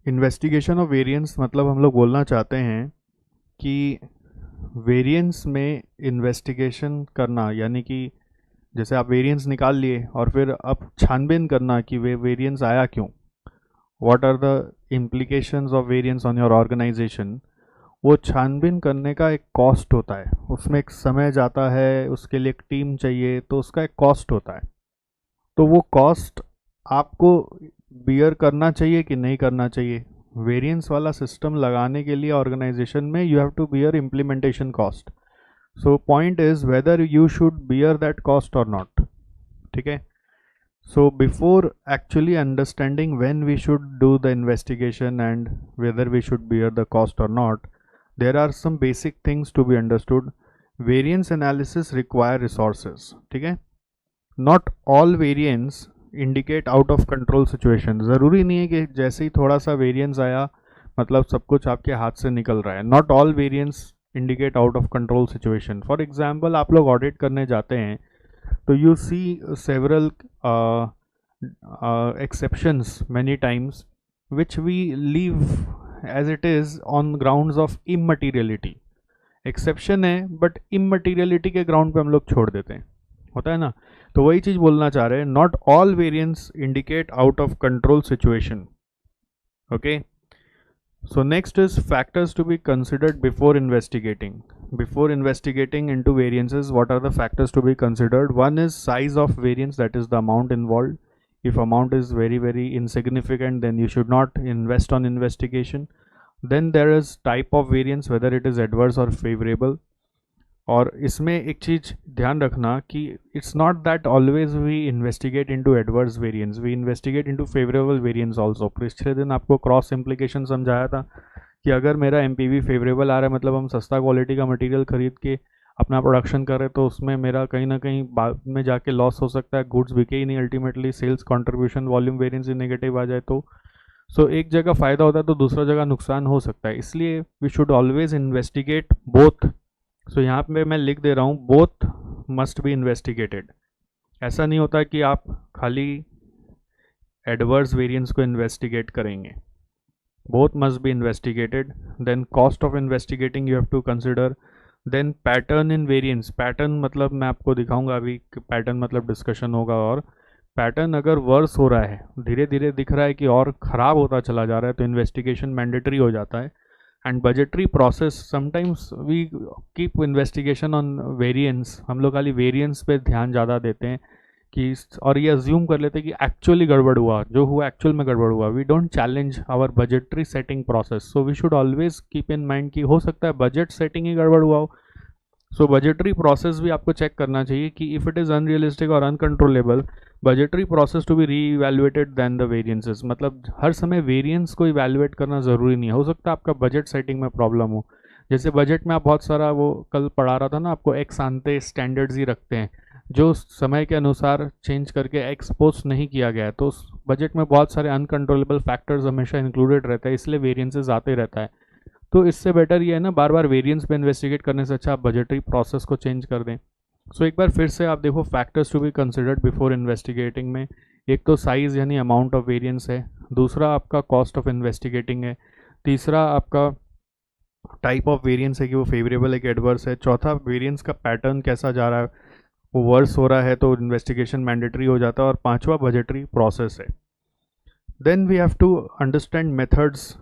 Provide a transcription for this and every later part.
Investigation of variance मतलब हम लोग बोलना चाहते हैं कि वेरिएंस में इन्वेस्टिगेशन करना, यानी कि जैसे आप वेरिएंस निकाल लिए और फिर अब छानबीन करना कि वे वेरिएंस आया क्यों, what are the implications of variance on your organisation. वो छानबीन करने का एक कॉस्ट होता है, उसमें एक समय जाता है, उसके लिए एक टीम चाहिए, तो उसका एक कॉस्ट होता है। तो वो कॉस्ट आपको बियर करना चाहिए कि नहीं करना चाहिए। वेरिएंस वाला सिस्टम लगाने के लिए ऑर्गेनाइजेशन में you have to bear implementation cost. So point is whether you should bear that cost or not. ठीक है। So before actually understanding when we should do the investigation and whether we should bear the cost or not, there are some basic things to be understood. Variance analysis require resources. ठीक है। Not all variance indicate out of control situation. ज़रूरी नहीं है कि जैसे ही थोड़ा सा variance आया मतलब सब कुछ आपके हाथ से निकल रहा है। Not all variance indicate out of control situation. For example, आप लोग ऑडिट करने जाते हैं तो you see several exceptions many times which we leave as it is on grounds of immateriality. Exception है बट इमटेरियलिटी के ग्राउंड पे हम लोग छोड़ देते हैं, होता है ना। तो वही चीज बोलना चाह रहे हैं, not all variance indicate out of control situation. Okay. So next is factors to be considered before investigating. Before investigating into variances, what are the factors to be considered? One is size of variance, that is the amount involve. If amount is very very insignificant, then you should not invest on investigation. Then there is type of variance, whether it is adverse or favorable. और इसमें एक चीज़ ध्यान रखना कि it's not that always we investigate into adverse variance, we investigate into favorable variance also. पिछले दिन आपको cross implication समझाया था कि अगर मेरा MPV फेवरेबल आ रहा है मतलब हम सस्ता क्वालिटी का मटेरियल खरीद के अपना प्रोडक्शन करें तो उसमें मेरा कहीं ना कहीं बाद में जाके लॉस हो सकता है, गुड्स बिके ही नहीं, ultimately sales contribution volume variance negative आ जाए तो सो एक जगह फ़ायदा होता है तो दूसरा जगह नुकसान हो सकता है। इसलिए we should always investigate both. So यहाँ पे मैं लिख दे रहा हूँ बोथ मस्ट बी इन्वेस्टिगेटेड। ऐसा नहीं होता कि आप खाली एडवर्स वेरिएंस को इन्वेस्टिगेट करेंगे, both must be investigated. Then cost of investigating you have to consider. Then pattern in variance, pattern मतलब मैं आपको दिखाऊंगा अभी, पैटर्न मतलब डिस्कशन होगा। और पैटर्न अगर वर्स हो रहा है, धीरे धीरे दिख रहा है कि और ख़राब होता चला जा रहा है, तो इन्वेस्टिगेशन मैंडेटरी हो जाता है। And budgetary process, sometimes we keep investigation on variance, हम लोग खाली वेरिएंस पे ध्यान ज़्यादा देते हैं कि, और ये अज्यूम कर लेते हैं कि एक्चुअली गड़बड़ हुआ, जो हुआ एक्चुअल में गड़बड़ हुआ। We don't challenge our budgetary setting process. So we should always keep in mind कि हो सकता है बजट सेटिंग ही गड़बड़ हुआ हो। सो बजटरी प्रोसेस भी आपको चेक करना चाहिए कि if it is unrealistic or uncontrollable, budgetary process to be re evaluated than the variances. मतलब हर समय वेरियंस को इवेल्युएट करना ज़रूरी नहीं है, हो सकता है आपका बजट सेटिंग में प्रॉब्लम हो। जैसे बजट में आप बहुत सारा, वो कल पढ़ा रहा था ना आपको, एक्स आंते स्टैंडर्ड्स ही रखते हैं जो समय के अनुसार चेंज करके एक्सपोज नहीं किया गया है, तो उस बजट में बहुत सारे अनकंट्रोलेबल फैक्टर्स हमेशा इंक्लूडेड रहता है, इसलिए वेरिएंसेस आते रहता है। तो इससे बेटर ये है ना, बार बार वेरिएंस पे इन्वेस्टिगेट करने से अच्छा आप बजटरी प्रोसेस को चेंज कर दें। सो एक बार फिर से आप देखो, factors to be considered before investigating में एक तो साइज़ यानी अमाउंट ऑफ वेरिएंस है, दूसरा आपका कॉस्ट ऑफ इन्वेस्टिगेटिंग है, तीसरा आपका टाइप ऑफ वेरिएंस है कि वो फेवरेबल है कि एडवर्स है, चौथा वेरिएंस का पैटर्न कैसा जा रहा है, वो वर्स हो रहा है तो इन्वेस्टिगेशन मैंडेटरी हो जाता है, और पांचवा बजटरी प्रोसेस है। Then we have to understand methods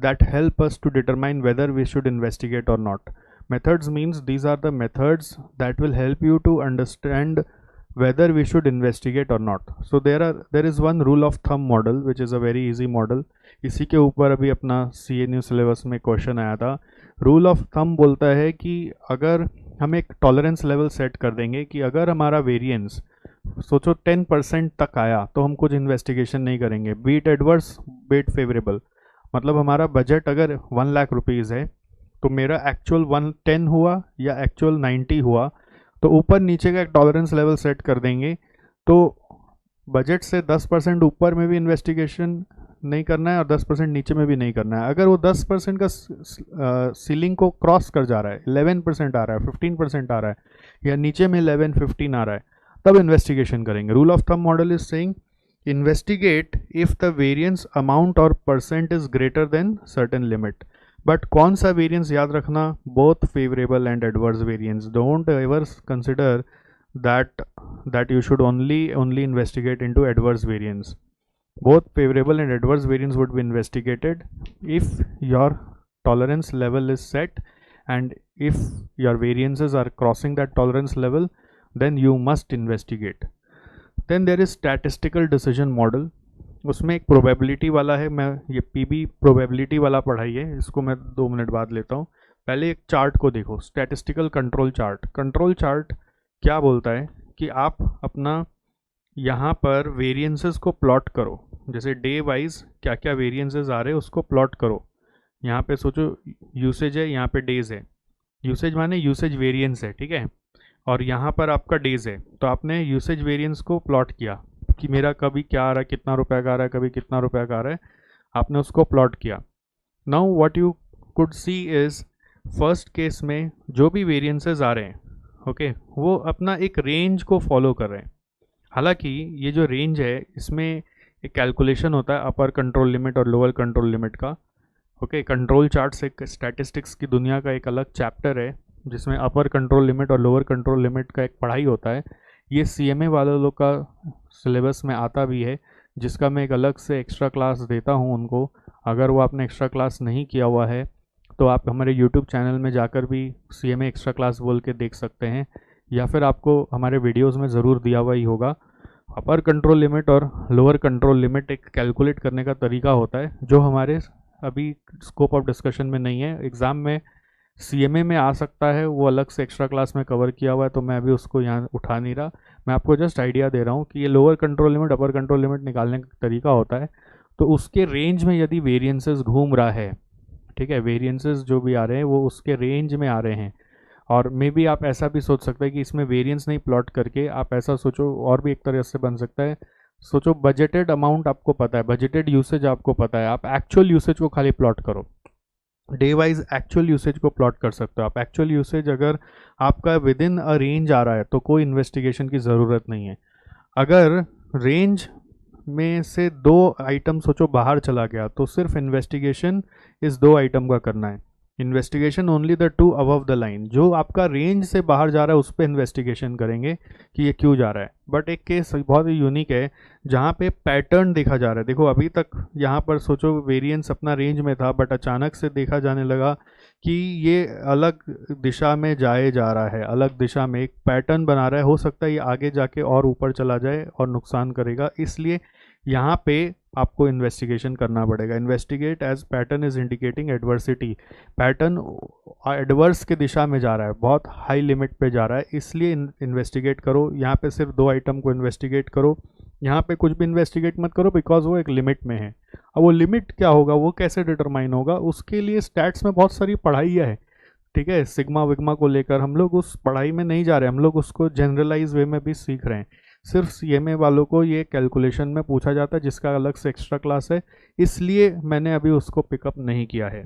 that help us to determine whether we should investigate or not. Methods means these are the methods that will help you to understand whether we should investigate or not. So there is one rule of thumb model which is a very easy model. इसी के ऊपर अभी अपना CNU syllabus में question आया था। Rule of thumb बोलता है कि अगर हम एक टॉलरेंस लेवल सेट कर देंगे कि अगर हमारा वेरिएंस सोचो 10% तक आया तो हम कुछ इन्वेस्टिगेशन नहीं करेंगे, बीट एडवर्स बीट फेवरेबल। मतलब हमारा बजट अगर 1 लाख रुपीज़ है तो मेरा एक्चुअल 110 हुआ या एक्चुअल 90 हुआ, तो ऊपर नीचे का एक टॉलरेंस लेवल सेट कर देंगे। तो बजट से 10% ऊपर में भी इन्वेस्टिगेशन नहीं करना है और 10% नीचे में भी नहीं करना है। अगर वो 10% का सीलिंग को क्रॉस कर जा रहा है, 11% आ रहा है, 15% आ रहा है, या नीचे में 11-15 आ रहा है, तब इन्वेस्टिगेशन करेंगे। Rule of thumb model is saying investigate if the variance amount और percent is greater than certain limit. But कौन सा वेरिएंस याद रखना, both favourable and adverse variance. Don't ever consider that you should only investigate into adverse variance. Both favorable and adverse variance would be investigated if your tolerance level is set, and if your variances are crossing that tolerance level, then you must investigate. Then there is statistical decision model. उसमें एक probability वाला है, मैं ये PB probability वाला पढ़ाई है, इसको मैं 2 मिनट बाद लेता हूँ। पहले एक चार्ट को देखो, statistical control chart. Control chart क्या बोलता है कि आप अपना यहाँ पर वेरिएंसेस को प्लॉट करो, जैसे डे वाइज क्या क्या वेरिएंसेस आ रहे हैं उसको प्लॉट करो। यहाँ पे सोचो यूसेज है, यहाँ पे डेज है, यूसेज माने यूसेज वेरिएंस है, ठीक है, और यहाँ पर आपका डेज है, तो आपने यूसेज वेरिएंस को प्लॉट किया कि मेरा कभी क्या आ रहा है, कितना रुपये का आ रहा है, कभी कितना रुपये का आ रहा है, आपने उसको प्लॉट किया। Now what you could see is, first case में जो भी वेरिएंसेस आ रहे हैं, ओके, वो अपना एक रेंज को फॉलो कर रहे हैं। हालांकि ये जो रेंज है इसमें एक कैलकुलेशन होता है अपर कंट्रोल लिमिट और लोअर कंट्रोल लिमिट का। ओके, कंट्रोल चार्ट्स एक स्टैटिस्टिक्स की दुनिया का एक अलग चैप्टर है जिसमें अपर कंट्रोल लिमिट और लोअर कंट्रोल लिमिट का एक पढ़ाई होता है। ये सीएमए वाले लोग का सिलेबस में आता भी है, जिसका मैं एक अलग से एक्स्ट्रा क्लास देता हूँ उनको। अगर वो आपने एक्स्ट्रा क्लास नहीं किया हुआ है तो आप हमारे यूट्यूब चैनल में जाकर भी सीएमए एक्स्ट्रा क्लास बोल के देख सकते हैं, या फिर आपको हमारे वीडियोस में ज़रूर दिया हुआ ही होगा। अपर कंट्रोल लिमिट और लोअर कंट्रोल लिमिट एक कैलकुलेट करने का तरीका होता है जो हमारे अभी स्कोप ऑफ डिस्कशन में नहीं है, एग्ज़ाम में सीएमए में आ सकता है, वो अलग से एक्स्ट्रा क्लास में कवर किया हुआ है, तो मैं अभी उसको यहाँ उठा नहीं रहा। मैं आपको जस्ट आइडिया दे रहा हूँ कि ये lower control limit upper control limit निकालने का तरीका होता है। तो उसके रेंज में यदि वेरिएंसेस घूम रहा है, ठीक है, वेरिएंसेस जो भी आ रहे हैं वो उसके रेंज में आ रहे हैं, और मे बी आप ऐसा भी सोच सकते हैं कि इसमें वेरिएंस नहीं प्लॉट करके आप ऐसा सोचो, और भी एक तरह से बन सकता है। सोचो बजटेड अमाउंट आपको पता है, बजटेड यूसेज आपको पता है, आप एक्चुअल यूसेज को खाली प्लॉट करो, डे वाइज एक्चुअल यूसेज को प्लॉट कर सकते हो आप। एक्चुअल यूसेज अगर आपका विद इन अ रेंज आ रहा है तो कोई इन्वेस्टिगेशन की ज़रूरत नहीं है। अगर रेंज में से 2 आइटम सोचो बाहर चला गया तो सिर्फ इन्वेस्टिगेशन इस 2 आइटम का करना है। Investigation only the 2 above the line, जो आपका रेंज से बाहर जा रहा है उस पर इन्वेस्टिगेशन करेंगे कि ये क्यों जा रहा है। बट एक केस बहुत ही यूनिक है जहाँ पे पैटर्न देखा जा रहा है। देखो अभी तक यहाँ पर सोचो वेरिएंस अपना रेंज में था, बट अचानक से देखा जाने लगा कि ये अलग दिशा में जाए जा रहा है, अलग दिशा में एक पैटर्न बना रहा है। हो सकता है ये आगे जाके और ऊपर चला जाए और नुकसान करेगा, इसलिए यहाँ पे आपको इन्वेस्टिगेशन करना पड़ेगा। Investigate as pattern is indicating adversity, pattern adverse के दिशा में जा रहा है, बहुत हाई लिमिट पे जा रहा है, इसलिए इन्वेस्टिगेट करो। यहाँ पे सिर्फ 2 आइटम को इन्वेस्टिगेट करो, यहाँ पे कुछ भी इन्वेस्टिगेट मत करो, बिकॉज वो एक लिमिट में है। अब वो लिमिट क्या होगा, वो कैसे डिटरमाइन होगा, उसके लिए स्टैट्स में बहुत सारी पढ़ाइयाँ है, ठीक है, सिग्मा विग्मा को लेकर हम लोग उस पढ़ाई में नहीं जा रहे, हम लोग उसको जनरलाइज वे में भी सीख रहे हैं। सिर्फ सीएमए वालों को ये कैलकुलेशन में पूछा जाता है जिसका अलग से एक्स्ट्रा क्लास है, इसलिए मैंने अभी उसको पिकअप नहीं किया है।